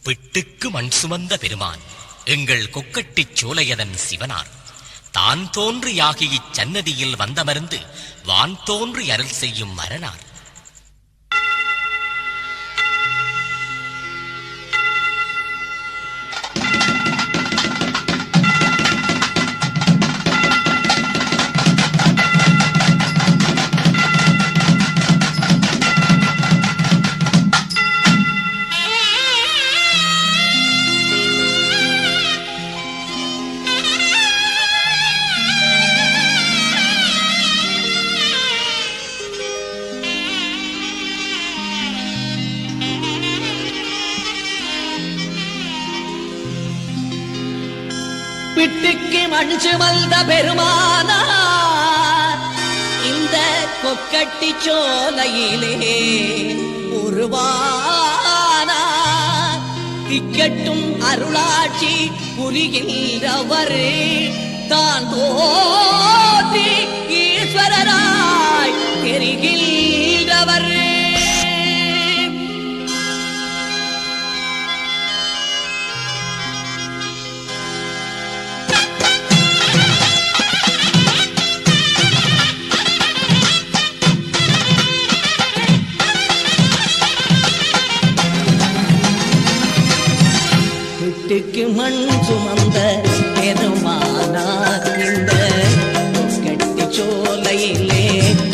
பிட்டுக்கு மண் சுமந்த பெருமான் எங்கள் கொக்கட்டிச் சோலையதன் சிவனார் தான் தோன்றியாகி இச்சன்னதியில் வந்தமர்ந்து வான் தோன்றி அருள் செய்யும் மரணார். பிட்டுக்கு மண் சுமந்த பெருமானார் இந்த கொக்கட்டி சோலையிலே உருவானார். திக்கட்டும் அருளாட்சி புரிகின்றவர் தான் தோன்றி ஈஸ்வரராய் தெரிகின்றவர். பிட்டுக்கு மண் சுமந்த பெருமானார் இந்த கொக்கட்டி சோலையிலே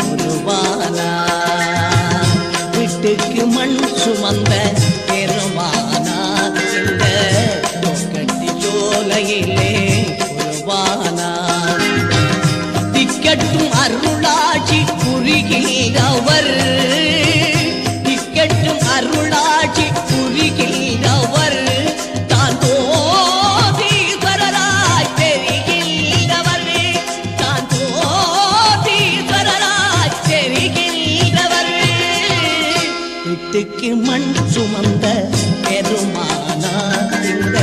உருவானார். பிட்டுக்கு மண் சுமந்த பெருமானார் இந்த கொக்கட்டி சோலையிலே உருவானார். திக்கட்டும் அருளாட்சி புரிகின்றவர் திக்கட்டும் அருளாட்சி புரிகின்றவர் பிட்டுக்கு மண் சுமந்த பெருமானார் இந்த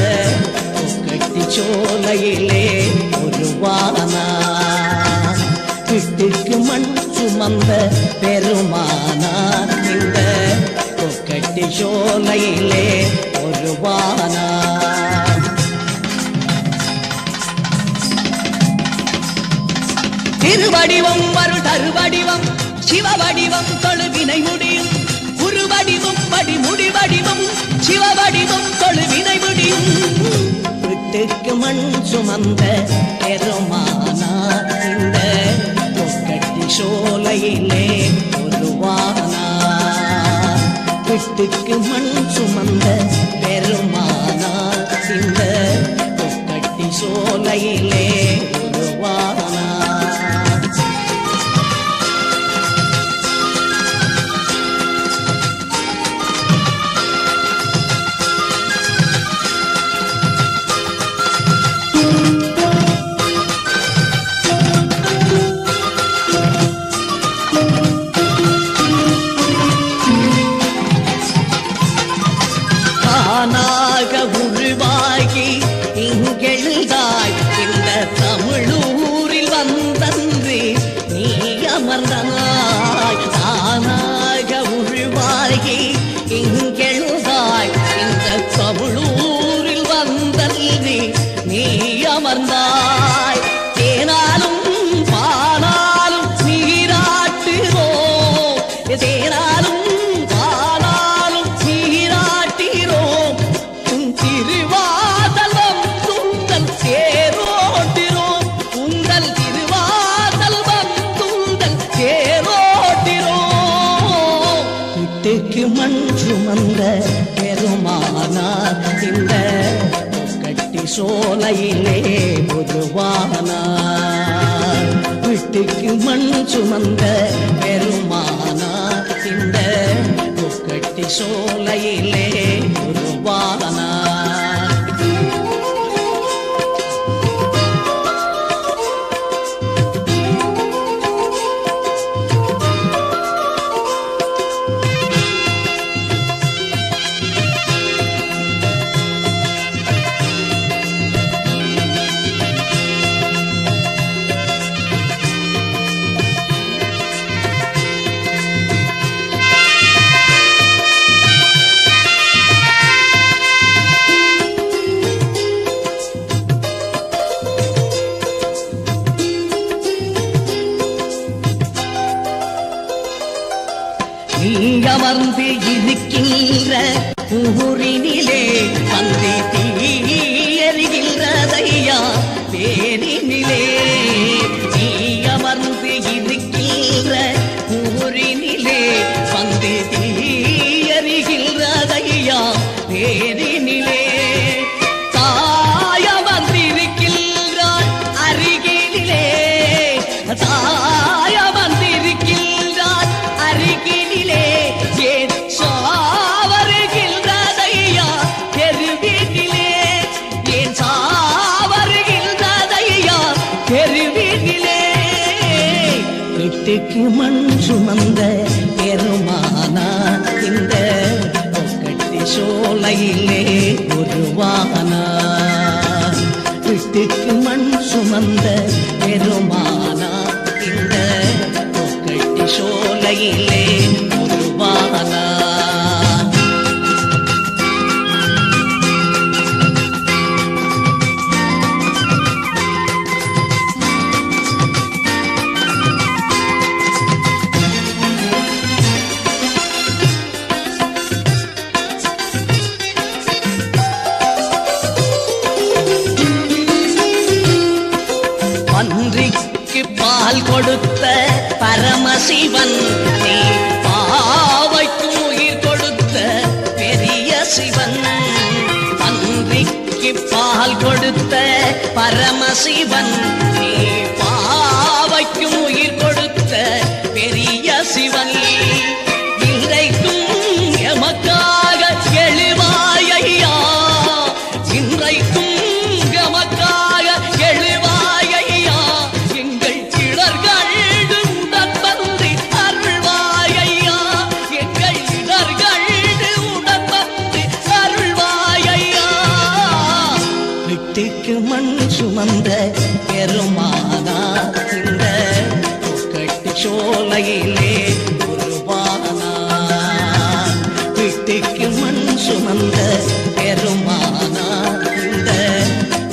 கொக்கட்டி சோலையிலே உருவானார். பிட்டுக்கு மண் சுமந்த பெருமானார் இந்த கொக்கட்டி சோலையிலே உருவானார். திருவடிவம் அருள் தருவடிவம் சிவவடிவம் தொழுவினை முடியும் உருவடிவம் படி முடிவடிவம் சிவவடிவம் தொழுவினை முடியும். பிட்டுக்கு மண் சுமந்த பெருமானார் இந்த கொக்கட்டி சோலையிலே உருவானார். பிட்டுக்கு மண் சுமந்த பெருமானார் இந்த கொக்கட்டி சோலையிலே உருவானார். தானாக உருவாகி இங்கெழுதாய் இந்த தமிழூரில் வந்தன்று நீ அமர்ந்தாய். தானாக உருவாகி இங்கெழுதாய் இந்த தமிழூரில் வந்தன்று நீ அமர்ந்தாய். தேனாலும் பானாலும் நீராட்டுவோம் தேனாலும் மண் சுமந்த பெருமானார் இந்த கொக்கட்டி சோலையிலே உருவானார். வீட்டுக்கு மண் சுமந்த பெருமானார் இந்த கொக்கட்டி சோலையிலே உருவானார். வீட்டுக்கு மண் சுமந்த பெருமானா இந்த கொக்கட்டி சோலையிலே உருவானா வீட்டுக்கு மண் சுமந்த பெருமானா இந்த கொக்கட்டி சோலையிலே உருவானா பன்றிக்கு பால் கொடுத்த பரமசிவன் நீ பாவைக்கு உயிர் கொடுத்த பெரிய சிவன் பன்றிக்கு பால் கொடுத்த பரமசிவன் நீ பாவைக்கு உயிர் கொடுத்த பெரிய சிவன் இன்றைக்கும் எமக்காக எழுவாயையா இன்றைக்கும் எமக்காக எழுவாயையா எங்கள் இடர்களு உடன் வந்து அருள்வாயையா எங்கள் இடர்களு உடன் வந்து அருள்வாயையா வீட்டுக்கு மண் சுமந்த பெருமானா இந்த கொக்கட்டி சோலையிலே உருவானா வீட்டுக்கு மண் சுமந்த பெருமானா இந்த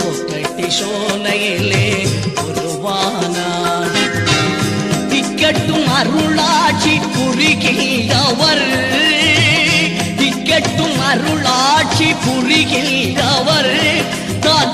கொக்கட்டி சோலையிலே உருவானா திக்கட்டும் அருளாட்சி புரிகின்றவர் திக்கட்டும் அருளாட்சி புரிகின்றவர் தான்